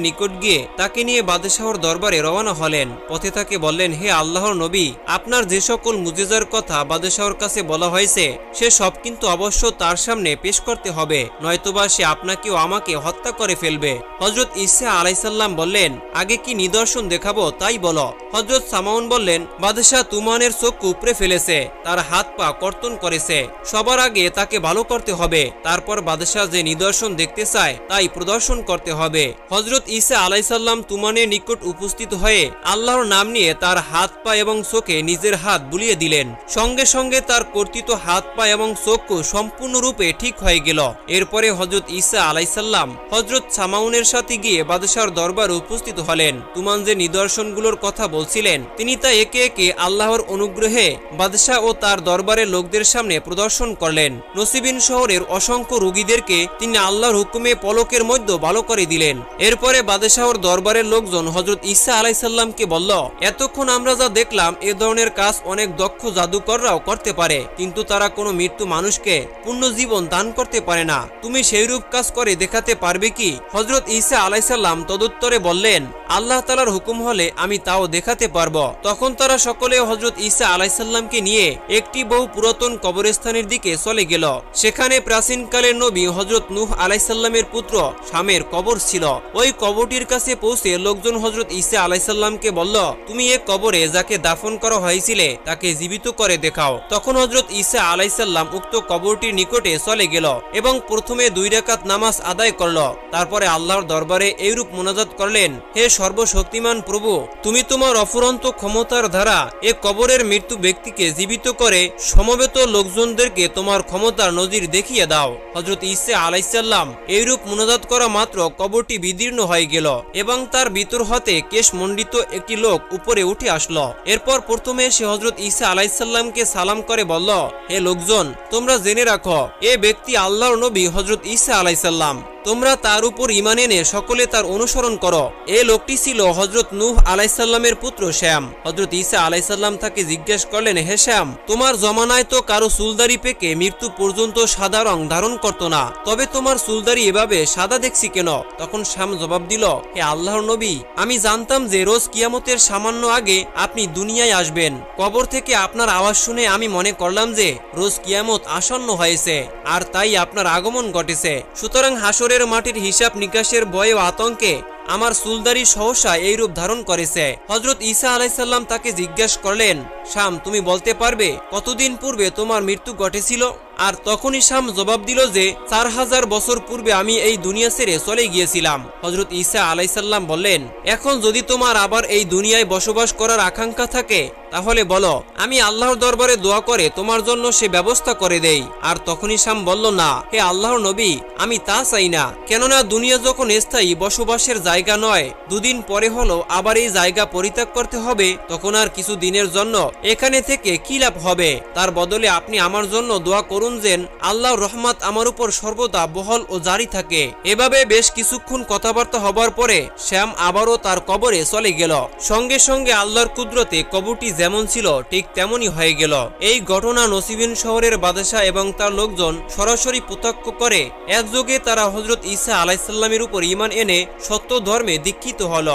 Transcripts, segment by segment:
নিকট গিয়ে তাকে নিয়ে বাদশাহর দরবারে রওনা হলেন। পথে তাকে বললেন, হে আল্লাহর নবী, আপনার যে সকল মুজিজার কথা বাদশাহর কাছে বলা হয়েছে সে সব কিন্তু অবশ্য তার সামনে পেশ করতে হবে, নয়তোবা সে আপনাকে ও আমাকে হত্যা করে ফেলবে। হযরত ঈসা আলাইসাল্লাম বললেন, আগে কি নিদর্শন দেখাবো তাই বলো। হযরত সামাউন বললেন, বাদশাহ তুমানের চোখ উপড়ে ফেলেছে, তার হাত পা কর্তন করেছে, সবার আগে তাকে ভালো করতে হবে, তারপর বাদশাহ যে নিদর্শন দেখতে চায় তাই প্রদর্শন করতে হবে। হযরত ঈসা আলাইসাল্লাম তুমানের নিকট উপস্থিত হয়ে আল্লাহর নাম নিয়ে তার হাত পা এবং চোখে নিজের হাত বুলিয়ে দিলেন। সঙ্গে সঙ্গে তার কর্তৃত হাত পা এবং চক্ষু সম্পূর্ণরূপে ঠিক হয়ে গেল। এরপরে হযরত ঈসা আলাইসাল্লাম হযরত সামাউনের সাথে গিয়ে বাদশাহর দরবারে উপস্থিত হলেন। তুমান যে নিদর্শনগুলোর কথা বলছিলেন তিনি তা একে একে আল্লাহর অনুগ্রহে বাদশাহ ও তার দরবারের লোকদের সামনে প্রদর্শন করলেন। নসিবিন শহরের অসংখ্য রোগীদেরকে তিনি আল্লাহর হুকুমে পলকের মধ্যে ভালো করে দিলেন। এরপরে বাদশাহর দরবারের লোকজন হযরত ঈসা আলাইসাল্লামকে বলল, এতক্ষণ আমরা যা দেখলাম এ ধরনের কাজ অনেক দক্ষ জাদুকররাও করতে পারে, কিন্তু তারা কোনো মৃত্যু মানুষকে পূর্ণ জীবন দান করতে পারে না। তুমি সেইরূপ কাজ করে দেখাতে পারবে কি? হযরত ঈসা আলাইসাল্লাম তদুত্তরে বললেন, আল্লাহ তাআলার হুকুম হলে আমি তাও দেখাতে পারবো। তখন তারা সকলে হযরত ঈসা আলাইসাল্লামকে নিয়ে একটি বহু পুরাতন কবরস্থানের দিকে চলে গেল। সেখানে প্রাচীনকালের নবী হযরত নূহ আলাইসাল্লামের পুত্র শামের কবর ছিল। ওই কবরটির কাছে পৌঁছে লোকজন হযরত ঈসা আলাইসাল্লামকে বলল, তুমি এক কবরে যাকে দাফন করা হয়েছিল তাকে জীবিত করে দেখাও। তখন হযরত ঈসা আলাইসাল্লাম উক্ত কবরটির নিকটে চলে গেল এবং প্রথমে 2 রাকাত নামাজ আদায় করল। তারপরে আল্লাহর দরবারে এইরূপ মুনাজাত করলেন, হে সর্বশক্তিমান প্রভু, তুমি তোমার অফুরন্ত ক্ষমতার দ্বারা এ কবরের মৃত্যু ব্যক্তিকে জীবিত করে সমবেত লোকজনদেরকে তোমার ক্ষমতার নজির দেখিয়ে দাও। হযরত ঈসা আলাইসাল্লাম এইরূপ মুনাজাত করা মাত্র কবরটি বিদীর্ণ হয়ে গেল এবং তার ভিতর হতে কেশমণ্ডিত একটি লোক উপরে উঠে আসলো। এরপর প্রথমে সে হযরত ঈসা আলাইসাল্লামকে সালাম করে বলল, হে লোকজন, তোমরা জেনে রাখো এ ব্যক্তি আল্লাহর নবী হযরত ঈসা আলাইসাল্লাম, তোমরা তার উপর ঈমান এনে সকলে তার অনুসরণ করো। এ লোকটি ছিল হযরত নূহ আলাইসাল্লামের পুত্র শ্যাম। হযরত ঈসা আলাইসাল্লাম তাকে জিজ্ঞেস করলেন, হে শ্যাম, তোমার জমানায় তো কারো চুলদারি পেকে মৃত্যু পর্যন্ত সাদা রং ধারণ করত না, তবে তোমার চুলদারি এভাবে সাদা দেখছি কেন? তখন শ্যাম জবাব দিল, হে আল্লাহর নবী, আমি জানতাম যে রোজ কিয়ামতের সামান্য আগে আপনি দুনিয়ায় আসবেন। কবর থেকে আপনার আওয়াজ শুনে আমি মনে করলাম যে রোজ কিয়ামত আসন্ন হয়েছে, আর তাই আপনার আগমন ঘটেছে। সুতরাং হাসরের মাটির হিসাব নিকাশের ভয়ে ও আতঙ্কে আমার চুলদারি সহসা এই রূপ ধারণ করেছে। হযরত ঈসা আলাইসাল্লাম তাকে জিজ্ঞেস করলেন, শাম, তুমি বলতে পারবে কতদিন পূর্বে তোমার মৃত্যু ঘটেছিল? আর তখনই শাম জবাব দিল যে 4000 বছর পূর্বে আমি এই দুনিয়া ছেড়ে চলে গিয়েছিলাম। হযরত ঈসা আলাইসাল্লাম বললেন, এখন যদি তোমার আবার এই দুনিয়ায় বসবাস করার আকাঙ্ক্ষা থাকে তাহলে বলো, আমি আল্লাহর দরবারে দোয়া করে তোমার জন্য সে ব্যবস্থা করে দেই। আর তখনই শাম বলল, না হে আল্লাহর নবী, আমি তা চাই না, কেননা দুনিয়া যখন স্থায়ী বসবাসের জায়গা নয়, দুদিন পরে হলো আবার এই জায়গা পরিত্যাগ করতে হবে, তখন আর কিছু দিনের জন্য এখানে থেকে কি লাভ হবে? তার বদলে আপনি আমার জন্য দোয়া করুন যেন আল্লাহর রহমত আমার উপর সর্বদা বহল ও জারি থাকে। এভাবে বেশ কিছুক্ষণ কথাবার্তা হবার পরে শ্যাম আবারও তার কবরে চলে গেল। সঙ্গে সঙ্গে আল্লাহর কুদরতে কবরটি যেমন ছিল ঠিক তেমনই হয়ে গেল। এই ঘটনা নসিবিন শহরের বাদশাহ এবং তার লোকজন সরাসরি প্রত্যক্ষ করে একযোগে তারা হযরত ঈসা আলাইসাল্লামের উপর ঈমান এনে সত্য ধর্মে দীক্ষিত হল।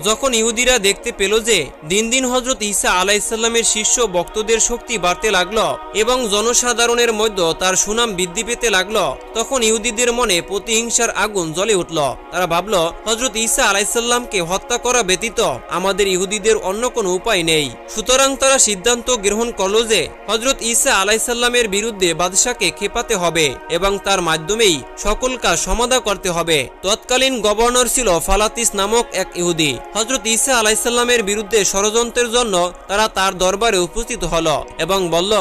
যখন ইহুদিরা দেখতে পেল যে দিন দিন হযরত ঈসা আলাইসাল্লামের শিষ্য ভক্তদের শক্তি বাড়তে লাগলো এবং জনসাধারণের মধ্যে তার সুনাম বৃদ্ধি পেতে লাগলো, তখন ইহুদিদের মনে প্রতিহিংসার আগুন জ্বলে উঠল। তারা ভাবল, হযরত ঈসা আলাইসাল্লামকে হত্যা করা ব্যতীত আমাদের ইহুদিদের অন্য কোনো উপায় নেই। সুতরাং তারা সিদ্ধান্ত গ্রহণ করল যে হযরত ঈসা আলাইসাল্লামের বিরুদ্ধে বাদশাকে খেপাতে হবে এবং তার মাধ্যমেই সকল কাজ সমাধা করতে হবে। তৎকালীন গভর্নর ছিল ফালাতিস নামক এক ইহুদি। হযরত ঈসা আলাইসাল্লামের বিরুদ্ধে ষড়যন্ত্রের জন্য তারা তার দরবারে উপস্থিত হল এবং বলল,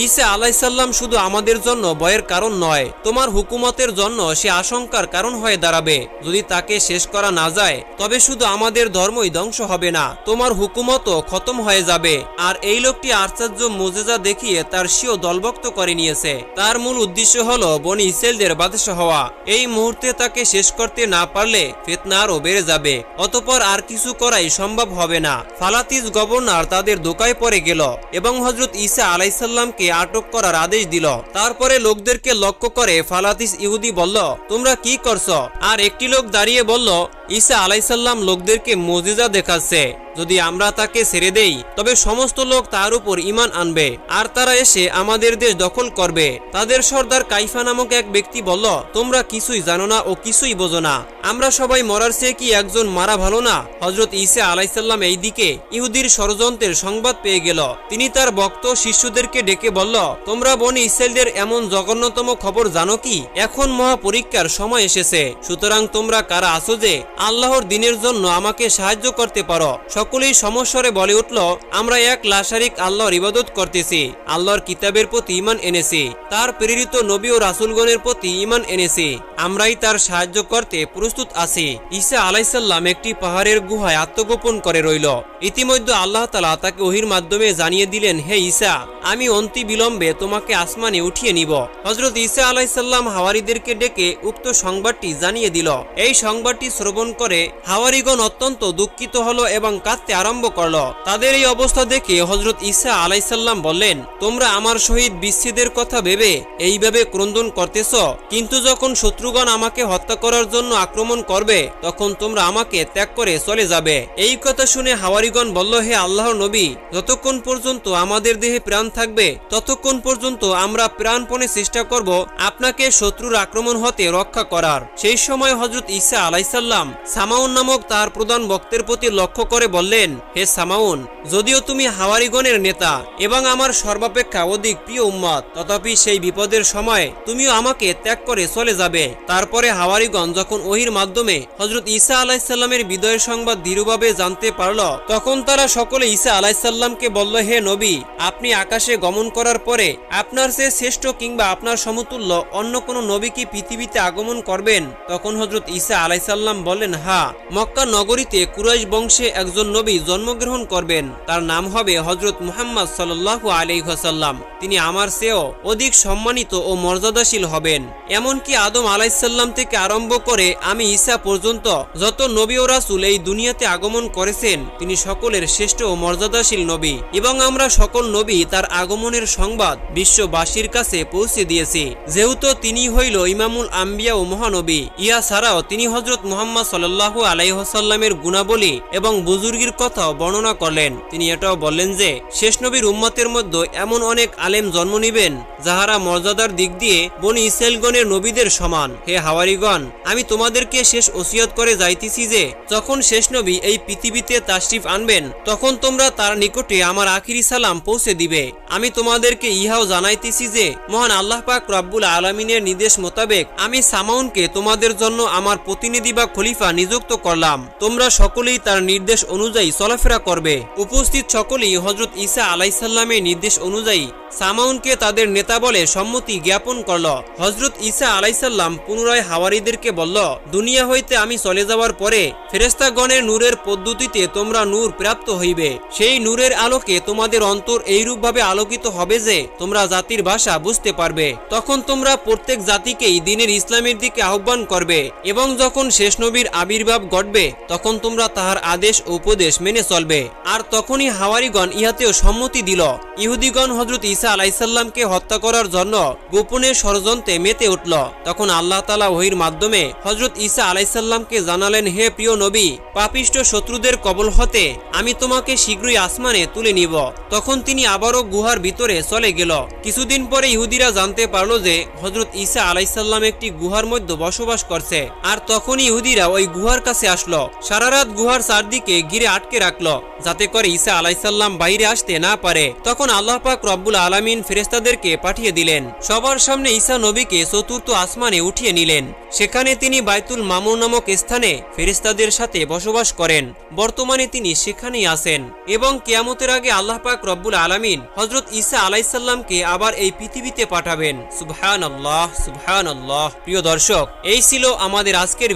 ঈসা আলাইসাল্লাম শুধু আমাদের জন্য ভয়ের কারণ নয়, তোমার হুকুমতের জন্য সে আশঙ্কার কারণ হয়ে দাঁড়াবে। যদি তাকে শেষ করা না যায় তবে শুধু আমাদের ধর্মই ধ্বংস হবে না, তোমার হুকুমতও খতম হয়ে যাবে। আর এই লোকটি আশ্চর্য মুজিজা দেখিয়ে তার স্বীয় দলভুক্ত করে নিয়েছে। তার মূল উদ্দেশ্য হলো বনি ইসরাইলদের বাদশা হওয়া। এই মুহূর্তে তাকে শেষ করতে না পারলে ফিতনা আরও বেড়ে যাবে, অতঃপর আর কিছু করাই সম্ভব হবে না। ফালাতিস গভর্নর তাদের ধোঁকায় পড়ে গেল এবং হযরত ঈসা আলাইহিসসালামকে আটক করার আদেশ দিল। তারপরে লোকদেরকে লক্ষ্য করে ফালাতিস ইহুদি বলল, তোমরা কি করছো? আর একটি লোক দাঁড়িয়ে বলল, ঈসা আলাইহিসসালাম লোকদেরকে মুজিজা দেখাচ্ছে, যদি আমরা তাকে ছেড়ে দেই তবে সমস্ত লোক তার উপর ঈমান আনবে আর তারা এসে আমাদের দেশ দখল করবে। তাদের সর্দার কাইফা নামক এক ব্যক্তি বলল, তোমরা কিছুই জানো না ও কিছুই বোঝো না, আমরা সবাই মরার চেয়ে কি একজন মারা ভালো না? হযরত ঈসা আলাইহিসসালাম এই দিকে ইহুদির ষড়যন্ত্রের সংবাদ পেয়ে গেল। তিনি তার ভক্ত শিষ্যদেরকে ডেকে বলল, তোমরা বনি ইসরাইলদের এমন জঘন্যতম খবর জানো কি? এখন মহা পরীক্ষার সময় এসেছে, সুতরাং তোমরা কারা আছো যে আল্লাহর দ্বীনের জন্য আমাকে সাহায্য করতে পারো? সকলেই সমস্বরে বলে উঠল, আমরা এক লাশারিক আল্লাহর ইবাদত করতেছি, আল্লাহর কিতাবের প্রতি ঈমান এনেছি, তার প্রেরিত নবী ও রাসূলগণের প্রতি ঈমান এনেছি, আমরাই তার সাহায্য করতে প্রস্তুত আছি। ঈসা আলাইহিসসালাম একটি পাহাড়ের গুহায় আত্মগোপন করে রইল। ইতিমধ্যে আল্লাহ তাআলা তাকে ওহীর মাধ্যমে জানিয়ে দিলেন, হে ঈসা, আমি অনতি বিলম্বে তোমাকে আসমানে উঠিয়ে নিব। হযরত ঈসা আলাইহিসসালাম হাওয়ারীদেরকে ডেকে উক্ত সংবাদটি জানিয়ে দিল। এই সংবাদটি শ্রবণ করে হাওয়ারীগণ অত্যন্ত দুঃখিত হলো এবং কাঁদতে আরম্ভ করলো। তাদের এই অবস্থা দেখে হযরত ঈসা আলাইহিসসালাম বললেন, তোমরা আমার সহিত বিচ্ছেদের কথা ভেবে এইভাবে ক্রন্দন করতেছ, কিন্তু যখন শত্রুগণ আমাকে হত্যা করার জন্য আক্রমণ করবে তখন তোমরা আমাকে ত্যাগ করে চলে যাবে। এই কথা শুনে হাওয়ারীগণ বলল, হে আল্লাহর নবী, যতক্ষণ পর্যন্ত আমাদের দেহে প্রাণ থাকবে ততক্ষণ পর্যন্ত আমরা প্রাণপণে চেষ্টা করব আপনাকে শত্রুর আক্রমণ হতে রক্ষা করার। সেই সময় হযরত ঈসা আলাইহিসসালাম সামাউন নামক তার প্রধান বক্তের প্রতি লক্ষ্য করে বললেন, হে সামাউন, যদিও তুমি হাওয়ারীগণের নেতা এবং আমার সর্বাপেক্ষা অধিক প্রিয় উম্মত, তথাপি সেই বিপদের সময় তুমিও আমাকে ত্যাগ করে চলে যাবে। তারপরে হাওয়ারীগণ যখন ওহীর মাধ্যমে হযরত ঈসা আলাইহিসসালামের বিদায়ের সংবাদ দৃঢ়ভাবে জানতে পারল, তখন তারা সকলে ঈসা আলাইহিসসালামকে বলল, হে নবী, আপনি আকাশে গমন করার পরে আপনার চেয়ে শ্রেষ্ঠ কিংবা আপনার সমতুল্য অন্য কোনো নবী কি পৃথিবীতে আগমন করবেন? তখন হযরত ঈসা আলাইহিসসালাম বললেন, হ্যাঁ, মক্কা নগরীতে কুরাইশ বংশে একজন নবী জন্মগ্রহণ করবেন, তার নাম হবে হযরত মুহাম্মদ সাল্লাল্লাহু আলাইহি ওয়াসাল্লাম। তিনি আমার চেয়েও অধিক সম্মানিত ও মর্যাদাশীল হবেন। এমনকি আদম আলাইহিসসালাম থেকে আরম্ভ করে আমি ঈসা পর্যন্ত যত নবী ও রাসূল এই দুনিয়াতে আগমন করেছেন তিনি সকলের শ্রেষ্ঠ ও মর্যাদাশীল নবী, এবং আমরা সকল নবী তার আগমনের সংবাদ বিশ্ববাসীর কাছে পৌঁছে দিয়েছি, যেহেতু তিনি হইল ইমামুল আম্বিয়া ও মহানবী। ইয়া ছাড়াও তিনি হযরত মুহাম্মদ সাল্লাল্লাহু আলাইহি ওয়াসাল্লামের গুণাবলী এবং বুজুর্গির কথাও বর্ণনা করলেন। তিনি এটাও বললেন যে শেষ নবীর উম্মতের মধ্যে এমন অনেক আলেম জন্ম নিবেন যাহারা মর্যাদার দিক দিয়ে বনি ইসরাইলগণের নবীদের সমান। হে হাওয়ারীগণ, আমি তোমাদেরকে শেষ ওসিয়ত করে যাইতেছি যে যখন শেষ নবী এই পৃথিবীতে তাশরিফ আনবেন তখন তোমরা তার নিকটে আমার আখিরি সালাম পৌঁছে দিবে। আমি তোমাদেরকে ইহাও জানাইতেছি যে মহান আল্লাহ পাক রব্বুল আলামিনের নির্দেশ মোতাবেক আমি সামাউনকে তোমাদের জন্য আমার প্রতিনিধি বা খলিফা নিযুক্ত করলাম। তোমরা সকলেই তার নির্দেশ অনুযায়ী চলাফেরা করবে। উপস্থিত সকলেই হযরত ঈসা আলাইহিসসালামের নির্দেশ অনুযায়ী সামাউনকে তাদের নেতা বলে সম্মতি জ্ঞাপন করল। হযরত ঈসা আলাইহিসসালাম পুনরায় হাওয়ারীদেরকে বলল, দুনিয়া হইতে আমি চলে যাওয়ার পরে ফেরেশতাগণের নূরের পদ্ধতিতে তোমরা নূর প্রাপ্ত হইবে। সেই নূরের আলোকে তোমাদের অন্তর এইরূপভাবে আলোকিত হবে যে তোমরা জাতির ভাষা বুঝতে পারবে। তখন তোমরা প্রত্যেক জাতিকেই দ্বীনের ইসলামের দিকে আহ্বান করবে, এবং যখন শেষ নবীর আবির্ভাব ঘটবে তখন তোমরা তাহার আদেশ ও উপদেশ মেনে চলবে। আর তখনই হাওয়ারীগণ ইহাতেও সম্মতি দিল। ইহুদিগণ হযরত ঈসা আলাইহিসসালামকে হত্যা করার জন্য গোপনে ষড়যন্ত্রে মেতে উঠল। তখন আল্লাহ তাআলা ওহীর মাধ্যমে হযরত ঈসা আলাইহিসসালামকে জানালেন, হে প্রিয় নবী, পাপিষ্ঠ শত্রুদের কবল হতে আমি তোমাকে শীঘ্রই আসমানে তুলে নিব। তখন তিনি আবারও গুহার ভিতরে চলে গেল। কিছুদিন পরে ইহুদিরা জানতে পারল যে হযরত ঈসা আলাইহিসসালাম একটি গুহার মধ্যে বসবাস করছে। আর তখনই ইহুদিরা ওই গুহার কাছে আসলো। সারা রাত গুহার চারদিকে ঘিরে আটকে রাখলো যাতে করে ঈসা আলাইহিসসালাম বাইরে আসতে না পারে। তখন আল্লাহ পাক রব্বুল আলামিন ফেরেশতাদেরকে পাঠিয়ে দিলেন। সবার সামনে ঈসা নবীকে চতুর্থ আসমানে উঠিয়ে নিলেন। সেখানে তিনি বাইতুল মামুর নামক স্থানে ফেরেশতাদের সাথে বসবাস করেন। বর্তমানে তিনি সেখানেই আছেন এবং কিয়ামতের আগে আল্লাহ পাক রব্বুল আলামিন হযরত ঈসা আলাইহিসসালামকে আবার এই পৃথিবীতে পাঠাবেন। সুবহানাল্লাহ, সুবহানাল্লাহ। প্রিয় দর্শক, এই ছিল আমাদের আজকের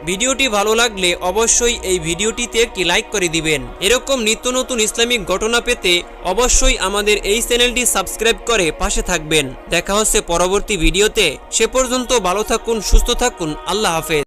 ভিডিওটি ভালো লাগলে অবশ্যই এই ভিডিওটিতে একটি লাইক করে দিবেন। এরকম নিত্য নতুন ইসলামিক ঘটনা পেতে অবশ্যই আমাদের এই চ্যানেলটি সাবস্ক্রাইব করে পাশে থাকবেন। দেখা হচ্ছে পরবর্তী ভিডিওতে। সে পর্যন্ত ভালো থাকুন, সুস্থ থাকুন। আল্লাহ হাফেজ।